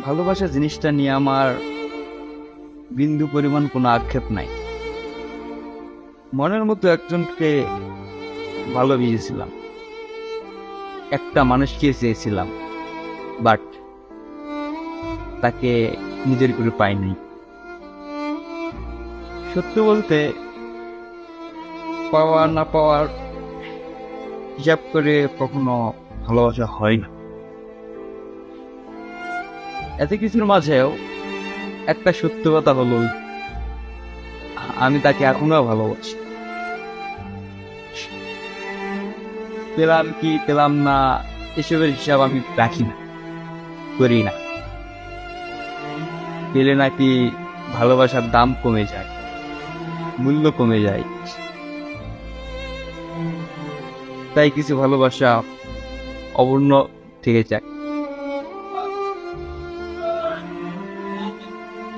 ভালোবাসা জিনিসটা নিয়ে আমার বিন্দু পরিমাণ কোনো আক্ষেপ নাই। মনের মতো একজনকে ভালোবেসেছিলাম, একটা মানুষকে চেয়েছিলাম, বাট তাকে নিজের করে পাইনি। সত্যি বলতে পাওয়া না পাওয়ার হিসাব করে কখনো ভালোবাসা হয় না। এত কিছুর মাঝেও একটা সত্য কথা হলো, আমি তাকে এখনো ভালোবাসি। পেলাম কি পেলাম না এসবের হিসাব আমি রাখি না, করি না। পেলে নাকি ভালোবাসার দাম কমে যায়, মূল্য কমে যায়। তাই কিছু ভালোবাসা অপূর্ণ থেকে যায়।